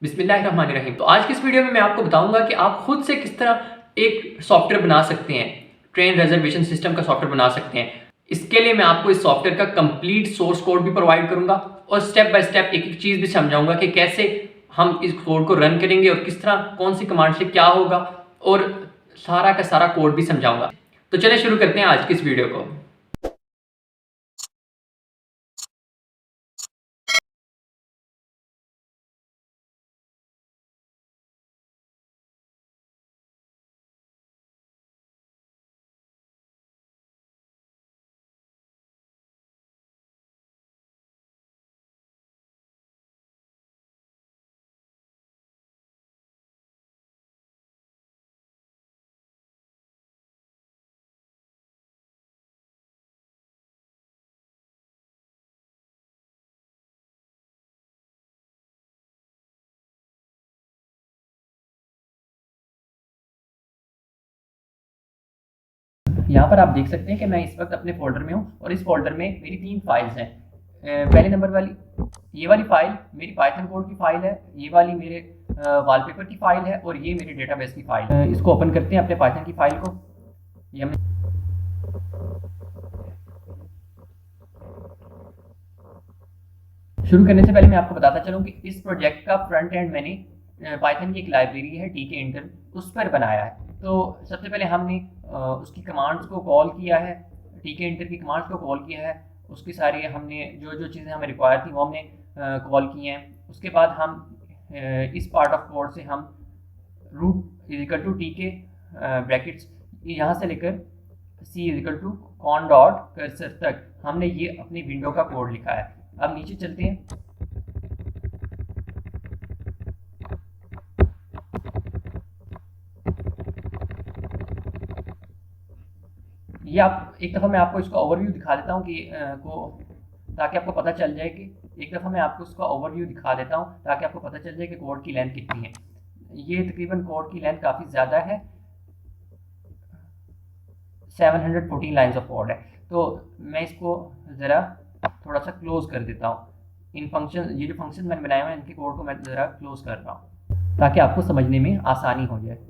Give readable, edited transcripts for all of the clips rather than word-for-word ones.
बिस्मिल्लाहिर्रहमानिर्रहीम। तो आज की इस वीडियो में मैं आपको बताऊंगा कि आप खुद से किस तरह एक सॉफ्टवेयर बना सकते हैं, ट्रेन रिजर्वेशन सिस्टम का सॉफ्टवेयर बना सकते हैं। इसके लिए मैं आपको इस सॉफ्टवेयर का कंप्लीट सोर्स कोड भी प्रोवाइड करूंगा और स्टेप बाय स्टेप एक एक चीज़ भी समझाऊंगा कि कैसे हम इस कोड को रन करेंगे और किस तरह कौन सी कमांड से क्या होगा, और सारा का सारा कोड भी समझाऊंगा। तो चलिए शुरू करते हैं आज की इस वीडियो को। यहाँ पर आप देख सकते हैं कि मैं इस वक्त अपने फ़ोल्डर में हूँ और इस फ़ोल्डर में मेरी 3 फाइल्स हैं। पहले नंबर वाली ये वाली फ़ाइल मेरी पाइथन कोड की फ़ाइल है, ये वाली मेरे वॉलपेपर की फ़ाइल है और ये मेरे डेटाबेस की फ़ाइल है। इसको ओपन करते हैं अपने पाइथन की फ़ाइल को। ये हमने शुरू करने से पहले मैं आपको बताता चलूँ कि इस प्रोजेक्ट का फ्रंट एंड मैंने पाइथन की एक लाइब्रेरी है टीके इंटर, उस पर बनाया है। तो सबसे पहले हमने उसकी कमांड्स को कॉल किया है, टीके इंटर की कमांड्स को कॉल किया है। उसकी सारी हमने जो जो चीज़ें हमें रिक्वायर थी वो हमने कॉल की हैं। उसके बाद हम इस पार्ट ऑफ कोड से हम root equal to TK brackets यहाँ से लेकर C equal to con dot cursor तक हमने ये अपनी विंडो का कोड लिखा है। अब नीचे चलते हैं। ये आप एक दफ़ा मैं आपको इसका ओवरव्यू दिखा देता हूँ कि ताकि आपको पता चल जाए कि एक दफ़ा मैं आपको इसका ओवरव्यू दिखा देता हूँ ताकि आपको पता चल जाए कि कोड की लेंथ कितनी है। ये तकरीबन कोड की लेंथ काफ़ी ज़्यादा है, 714 लाइन्स ऑफ कोड है। तो मैं इसको ज़रा थोड़ा सा क्लोज कर देता हूँ। इन फंक्शन ये जो फंक्शन मैंने बनाए हुए हैं इनके कोड को मैं ज़रा क्लोज कर रहा हूँ ताकि आपको समझने में आसानी हो जाए।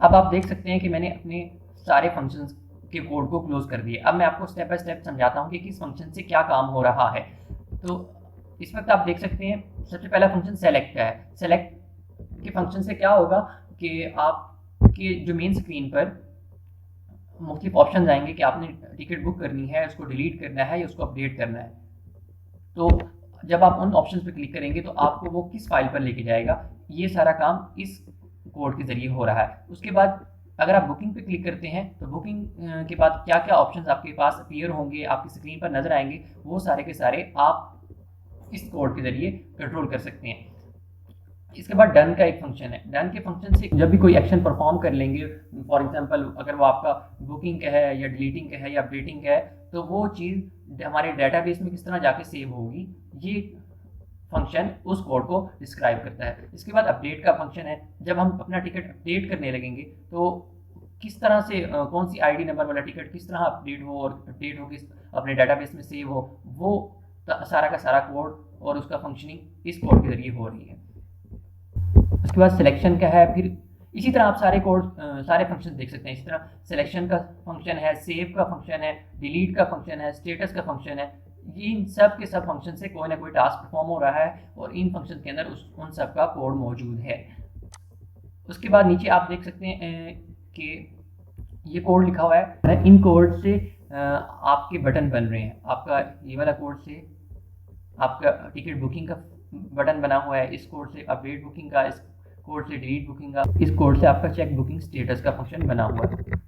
अब आप देख सकते हैं कि मैंने अपने सारे फंक्शंस के कोड को क्लोज कर दिए। अब मैं आपको स्टेप बाय स्टेप समझाता हूँ कि किस फंक्शन से क्या काम हो रहा है। तो इस वक्त आप देख सकते हैं सबसे पहला फंक्शन सेलेक्ट का है। सेलेक्ट के फंक्शन से क्या होगा कि आपके जो मेन स्क्रीन पर मुख्तलिफ ऑप्शन आएंगे कि आपने टिकट बुक करनी है, उसको डिलीट करना है या उसको अपडेट करना है। तो जब आप उन ऑप्शंस पर क्लिक करेंगे तो आपको वो किस फाइल पर लेके जाएगा, ये सारा काम इस कोड के ज़रिए हो रहा है। उसके बाद अगर आप बुकिंग पे क्लिक करते हैं तो बुकिंग के बाद क्या क्या ऑप्शंस आपके पास अपीयर होंगे, आपकी स्क्रीन पर नज़र आएंगे, वो सारे के सारे आप इस कोड के ज़रिए कंट्रोल कर सकते हैं। इसके बाद डन का एक फंक्शन है। डन के फंक्शन से जब भी कोई एक्शन परफॉर्म कर लेंगे, फॉर एग्जांपल अगर वो आपका बुकिंग का है या डिलीटिंग का है या अपडेटिंग का है, तो वो चीज़ हमारे डेटाबेस में किस तरह जाके सेव होगी, ये फंक्शन उस कोड को डिस्क्राइब करता है। इसके बाद अपडेट का फंक्शन है। जब हम अपना टिकट अपडेट करने लगेंगे तो किस तरह से कौन सी आईडी नंबर वाला टिकट किस तरह अपडेट हो और अपडेट हो किस अपने डेटाबेस में सेव हो, वो सारा का सारा कोड और उसका फंक्शनिंग इस कोड के ज़रिए हो रही है। उसके बाद सिलेक्शन का है। फिर इसी तरह आप सारे कोड सारे फंक्शन देख सकते हैं। इसी तरह सिलेक्शन का फंक्शन है, सेव का फंक्शन है, डिलीट का फंक्शन है, स्टेटस का फंक्शन है। इन सब के सब फंक्शन से कोई ना कोई टास्क परफॉर्म हो रहा है और इन फंक्शन के अंदर उन सब का कोड मौजूद है। उसके बाद नीचे आप देख सकते हैं कि ये कोड लिखा हुआ है। इन कोड से आपके बटन बन रहे हैं। आपका ये वाला कोड से आपका टिकट बुकिंग का बटन बना हुआ है, इस कोड से अपडेट बुकिंग का, इस कोड से डिलीट बुकिंग का, इस कोड से आपका चेक बुकिंग स्टेटस का फंक्शन बना हुआ है,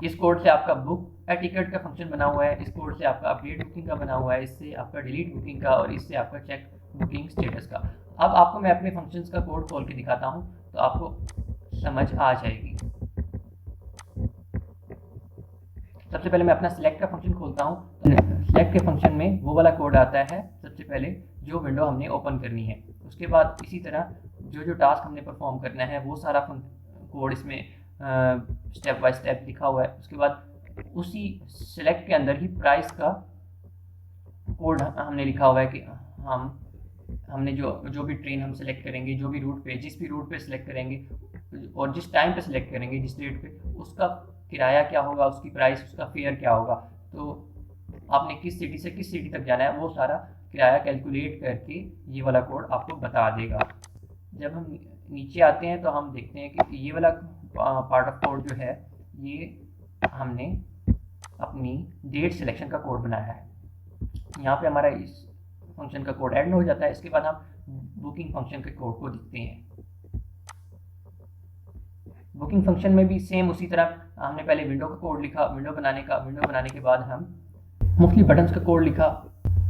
इस कोड से आपका बुक ए टिकट का फंक्शन बना हुआ है, इस कोड से आपका अपडेट बुकिंग का बना हुआ है, इससे आपका डिलीट बुकिंग का और इससे आपका चेक बुकिंग स्टेटस का। अब आपको मैं अपने फंक्शंस का कोड खोल के दिखाता हूँ तो आपको समझ आ जाएगी। सबसे पहले मैं अपना सिलेक्ट का फंक्शन खोलता हूँ। सिलेक्ट के फंक्शन में वो वाला कोड आता है सबसे पहले जो विंडो हमने ओपन करनी है। उसके बाद इसी तरह जो जो टास्क हमने परफॉर्म करना है वो सारा कोड इसमें स्टेप बाय स्टेप लिखा हुआ है। उसके बाद उसी सेलेक्ट के अंदर ही प्राइस का कोड हमने लिखा हुआ है कि हमने जो भी ट्रेन हम सेलेक्ट करेंगे, जो भी रूट पे, जिस भी रूट पे सेलेक्ट करेंगे और जिस टाइम पे सेलेक्ट करेंगे, जिस डेट पे, उसका किराया क्या होगा, उसकी प्राइस, उसका फेयर क्या होगा। तो आपने किस सिटी से किस सिटी तक जाना है, वो सारा किराया कैलकुलेट करके ये वाला कोड आपको बता देगा। जब हम नीचे आते हैं तो हम देखते हैं कि ये वाला पार्ट ऑफ कोड जो है, ये हमने अपनी डेट सिलेक्शन का कोड बनाया है। यहाँ पे हमारा इस फंक्शन का कोड ऐड हो जाता है। इसके बाद हम बुकिंग फंक्शन के कोड को देखते हैं। बुकिंग फंक्शन में भी सेम उसी तरह हमने पहले विंडो का कोड लिखा, विंडो बनाने के बाद हम मुख्तलिफ बटन्स का कोड लिखा।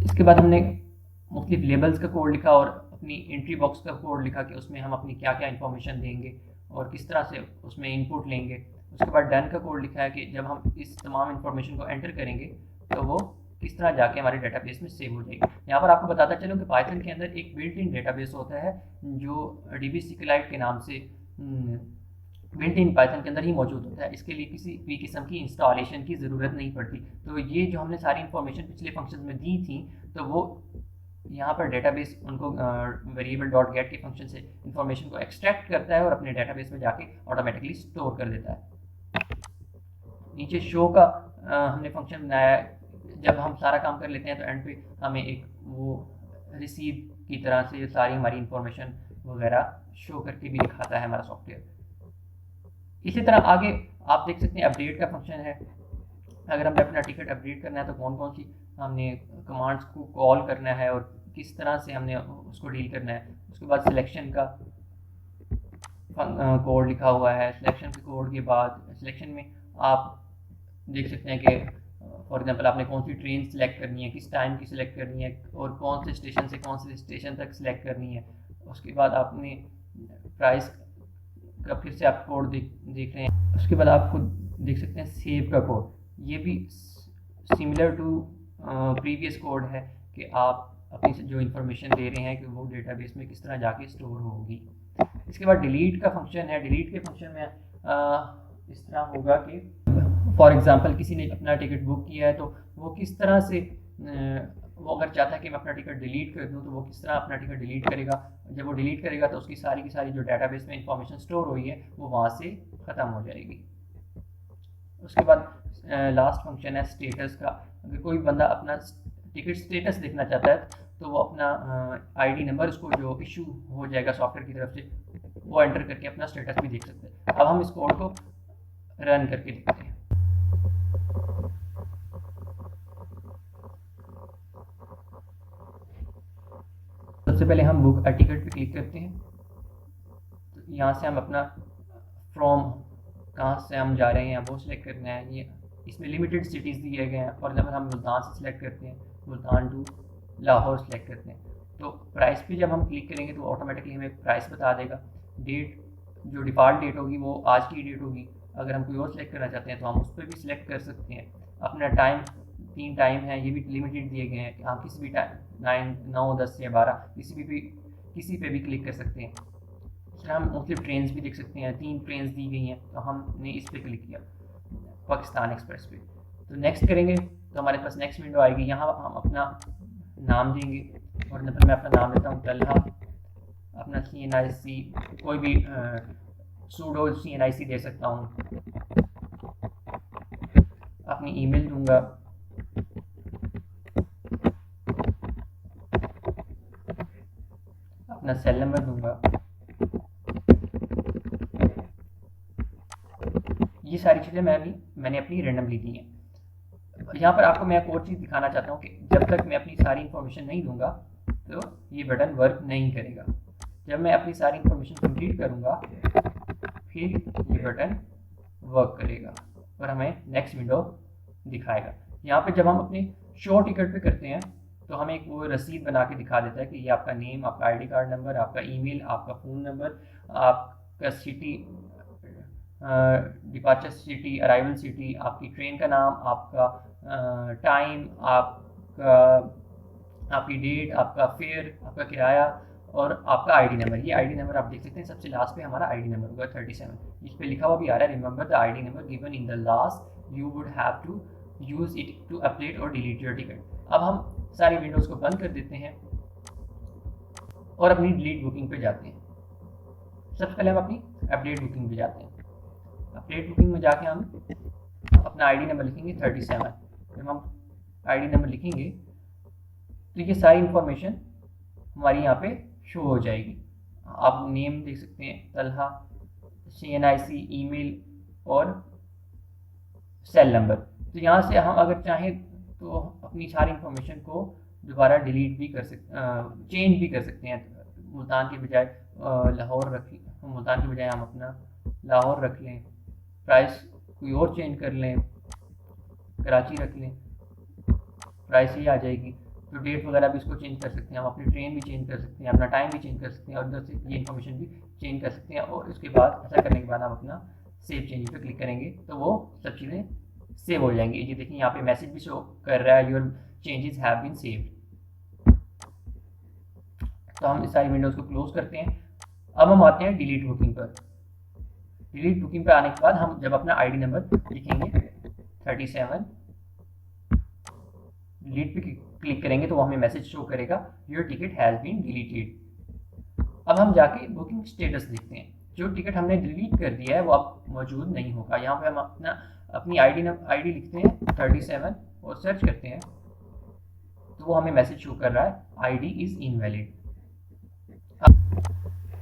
इसके बाद हमने मुख्तलिफ लेबल्स का कोड लिखा और अपनी एंट्री बॉक्स का कोड लिखा कि उसमें हम अपनी क्या क्या इन्फॉर्मेशन देंगे और किस तरह से उसमें इनपुट लेंगे। उसके बाद डन का कोड लिखा है कि जब हम इस तमाम इन्फॉर्मेशन को एंटर करेंगे तो वो किस तरह जाके हमारे डेटाबेस में सेव हो जाएगी। यहाँ पर आपको बताता चलूँ कि पाइथन के अंदर एक बिल्ट इन डेटाबेस होता है जो DB SQLite के नाम से बिल्ट इन पाइथन के अंदर ही मौजूद होता है। इसके लिए किसी भी किस्म की इंस्टॉलेशन की ज़रूरत नहीं पड़ती। तो ये जो हमने सारी इन्फॉर्मेशन पिछले फंक्शन में दी थी, तो वो यहाँ पर डेटाबेस उनको वेरिएबल डॉट गेट के फंक्शन से इन्फॉर्मेशन को एक्सट्रैक्ट करता है और अपने डेटाबेस में जाके ऑटोमेटिकली स्टोर कर देता है। नीचे शो का हमने फंक्शन बनाया है। जब हम सारा काम कर लेते हैं तो एंड पे हमें एक वो रिसीव की तरह से सारी हमारी इंफॉर्मेशन वगैरह शो करके भी दिखाता है हमारा सॉफ्टवेयर। इसी तरह आगे आप देख सकते हैं अपडेट का फंक्शन है। अगर हमें अपना टिकट अपडेट करना है तो कौन कौन सी हमने कमांड्स को कॉल करना है और किस तरह से हमने उसको डील करना है। उसके बाद सिलेक्शन का कोड लिखा हुआ है। सिलेक्शन के कोड के बाद सिलेक्शन में आप देख सकते हैं कि फॉर एग्जांपल आपने कौन सी ट्रेन सेलेक्ट करनी है, किस टाइम की सिलेक्ट करनी है और कौन से स्टेशन से कौन से स्टेशन तक सिलेक्ट करनी है। उसके बाद आपने प्राइस का फिर से आप कोड देख रहे हैं। उसके बाद आपको देख सकते हैं सेव का कोड। ये भी सिमिलर टू प्रीवियस कोड है कि आप अपनी जो इन्फॉर्मेशन दे रहे हैं कि वो डेटाबेस में किस तरह जाके स्टोर होगी। इसके बाद डिलीट का फंक्शन है। डिलीट के फंक्शन में इस तरह होगा कि फॉर एग्जांपल किसी ने अपना टिकट बुक किया है तो वो किस तरह से वो अगर चाहता है कि मैं अपना टिकट डिलीट कर दूं तो वो किस तरह अपना टिकट डिलीट करेगा। जब वो डिलीट करेगा तो उसकी सारी की सारी जो डेटाबेस में इंफॉर्मेशन स्टोर हुई है वो वहाँ से ख़त्म हो जाएगी। उसके बाद लास्ट फंक्शन है स्टेटस का। अगर कोई बंदा अपना टिकट स्टेटस देखना चाहता है तो वो अपना ID नंबर उसको जो इशू हो जाएगा सॉफ्टवेयर की तरफ से वो एंटर करके अपना स्टेटस भी देख सकते हैं। अब हम इस कोड को रन करके देखते हैं। सबसे पहले हम बुक अ टिकट पे क्लिक करते हैं। तो यहाँ से हम अपना फ्रॉम कहाँ से हम जा रहे हैं वो सिलेक्ट करना है। ये इसमें लिमिटेड सिटीज़ दिए गए हैं। फॉर एग्जाम्पल हम मुल्तान से सिलेक्ट करते हैं, मुल्तान टू लाहौर सेलेक्ट करते हैं। तो प्राइस पे जब हम क्लिक करेंगे तो ऑटोमेटिकली हमें प्राइस बता देगा। डेट जो डिफ़ॉल्ट डेट होगी वो आज की डेट होगी। अगर हम कोई और सिलेक्ट करना चाहते हैं तो हम उस पर भी सिलेक्ट कर सकते हैं। अपना टाइम 3 टाइम है, ये भी लिमिटेड दिए गए हैं कि आप किसी भी टाइम 9, 10 या 12 किसी पे भी क्लिक कर सकते हैं। इस तरह हम मुख्तलिफ ट्रेन्स भी देख सकते हैं। 3 ट्रेन्स दी गई हैं तो हमने इस पर क्लिक किया पाकिस्तान एक्सप्रेस पे। तो नेक्स्ट करेंगे तो हमारे पास नेक्स्ट विंडो आएगी। यहाँ हम अपना नाम देंगे और मैं अपना नाम देता हूँ तलहा। अपना CNIC कोई भी सूडो CNIC दे सकता हूँ। अपनी ईमेल दूंगा। अपना सेल नंबर दूंगा। ये सारी चीज़ें मैंने अपनी रेंडमली दी हैं। यहाँ पर आपको मैं एक और चीज़ दिखाना चाहता हूँ कि जब तक मैं अपनी सारी इन्फॉर्मेशन नहीं दूंगा तो ये बटन वर्क नहीं करेगा। जब मैं अपनी सारी इन्फॉर्मेशन कंप्लीट करूँगा फिर ये बटन वर्क करेगा और हमें नेक्स्ट विंडो दिखाएगा। यहाँ पे जब हम अपनी शो टिकट पे करते हैं तो हमें एक वो रसीद बना के दिखा देता है कि ये आपका नेम, आपका ID कार्ड नंबर, आपका ईमेल, आपका फ़ोन नंबर, आपका city, departure city, arrival city, आपकी ट्रेन का नाम, आपका टाइम, आपकी डेट, आपका फेयर, आपका किराया और आपका ID नंबर। ये ID नंबर आप देख सकते हैं सबसे लास्ट पे हमारा ID नंबर होगा 37। इस पे लिखा हुआ भी आ रहा है remember the ID number given in the last you would have to use it to update or delete your ticket. अब हम सारी विंडोज़ को बंद कर देते हैं और अपनी डिलीट बुकिंग पे जाते हैं। सबसे पहले हम अपनी अपडेट बुकिंग पे जाते हैं। अपडेट बुकिंग में जाके हम अपना आईडी नंबर लिखेंगे 37। जब हम आईडी नंबर लिखेंगे तो ये सारी इंफॉर्मेशन हमारी यहाँ पे शो हो जाएगी। आप नेम देख सकते हैं तलहा, CNIC, ईमेल और सेल नंबर। तो यहाँ से हम अगर चाहें तो अपनी सारी इंफॉर्मेशन को दोबारा डिलीट भी कर सकते, चेंज भी कर सकते हैं। मुल्तान के बजाय लाहौर रख, मुल्तान के बजाय हम अपना लाहौर रख लें, प्राइस कोई और चेंज कर लें, कराची रख लें, प्राइस ही आ जाएगी। तो डेट वगैरह भी इसको चेंज कर सकते हैं, हम अपनी ट्रेन भी चेंज कर सकते हैं, अपना टाइम भी चेंज कर सकते हैं और उधर से ये इन्फॉर्मेशन भी चेंज कर सकते हैं। और उसके बाद ऐसा करने के बाद हम अपना सेव चेंज पे क्लिक करेंगे तो वो सब चीज़ें सेव हो जाएंगी। ये देखिए यहाँ पे मैसेज भी शो कर रहा है, your changes have been saved. तो हम इस सारी विंडोज़ को क्लोज करते हैं। अब हम आते हैं डिलीट बुकिंग पर। डिलीट बुकिंग पर आने के बाद हम जब अपना आईडी नंबर लिखेंगे 37, डिलीट पे क्लिक करेंगे तो वो हमें मैसेज शो करेगा your ticket has been deleted. अब हम जाके बुकिंग स्टेटस देखते हैं। जो टिकट हमने डिलीट कर दिया है वो अब मौजूद नहीं होगा। यहाँ पे हम अपनी आईडी लिखते हैं 37 और सर्च करते हैं तो वो हमें मैसेज शो कर रहा है आईडी इज़ इनवैलिड।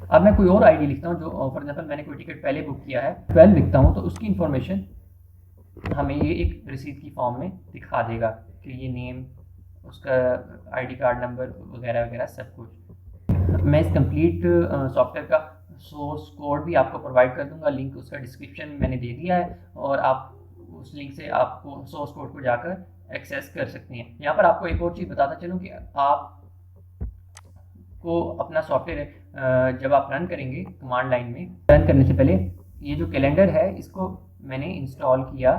अब मैं कोई और आईडी लिखता हूँ जो फॉर एग्जांपल मैंने कोई टिकट पहले बुक किया है 12 लिखता हूँ, तो उसकी इन्फॉर्मेशन हमें ये एक रसीद की फॉर्म में दिखा देगा कि ये नेम, उसका आईडी कार्ड नंबर वगैरह वगैरह सब कुछ। मैं इस कंप्लीट सॉफ्टवेयर का सोर्स कोड भी आपको प्रोवाइड कर दूंगा, लिंक उसका डिस्क्रिप्शन में मैंने दे दिया है और आप उस लिंक से आपको सोर्स कोड को जाकर एक्सेस कर सकते हैं। यहाँ पर आपको एक और चीज़ बताता चलूँ कि आप को अपना सॉफ्टवेयर जब आप रन करेंगे कमांड लाइन में, रन करने से पहले ये जो कैलेंडर है इसको मैंने इंस्टॉल किया।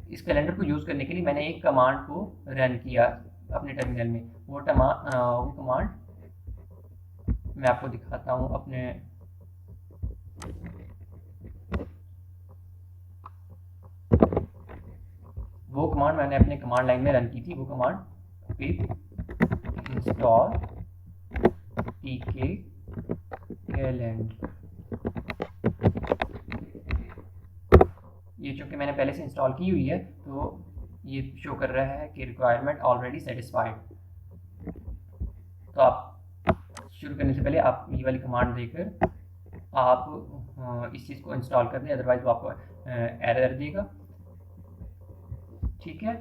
इस कैलेंडर को यूज़ करने के लिए मैंने एक कमांड को रन किया अपने टर्मिनल में। वो कमांड मैं आपको दिखाता हूँ अपने वो कमांड मैंने अपने कमांड लाइन में रन की थी। वो कमांड पिप इंस्टॉल tk कैलेंडर। ये चूँकि मैंने पहले से इंस्टॉल की हुई है तो ये शो कर रहा है कि रिक्वायरमेंट ऑलरेडी सेटिस्फाइड। तो आप शुरू करने से पहले आप ये वाली कमांड देकर आप इस चीज़ को इंस्टॉल कर दें, अदरवाइज वो आपको एरर देगा। ठीक है,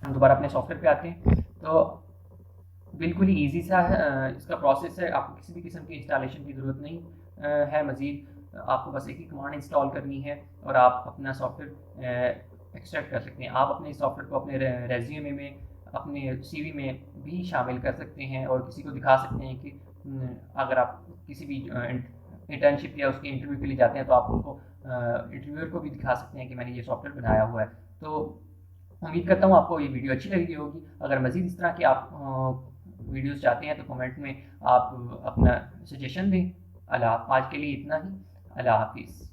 हम दोबारा अपने सॉफ्टवेयर पे आते हैं। तो बिल्कुल ही ईजी सा इसका प्रोसेस है, आपको किसी भी किस्म की इंस्टॉलेशन की ज़रूरत नहीं है। मज़ीद आपको बस एक ही कमांड इंस्टॉल करनी है और आप अपना सॉफ्टवेयर एक्सट्रैक्ट कर सकते हैं। आप अपने सॉफ्टवेयर को अपने रेज्यूमे में, अपने CV में भी शामिल कर सकते हैं और किसी को दिखा सकते हैं कि अगर आप किसी भी इंटर्नशिप या उसके इंटरव्यू के लिए जाते हैं तो आप उसको इंटरव्यूअर को भी दिखा सकते हैं कि मैंने ये सॉफ्टवेयर बनाया हुआ है। तो उम्मीद करता हूँ आपको ये वीडियो अच्छी लगी होगी। अगर मज़ीद इस तरह की आप वीडियोस चाहते हैं तो कमेंट में आप अपना सजेशन दें। आज के लिए इतना ही। अल्लाह हाफिज़।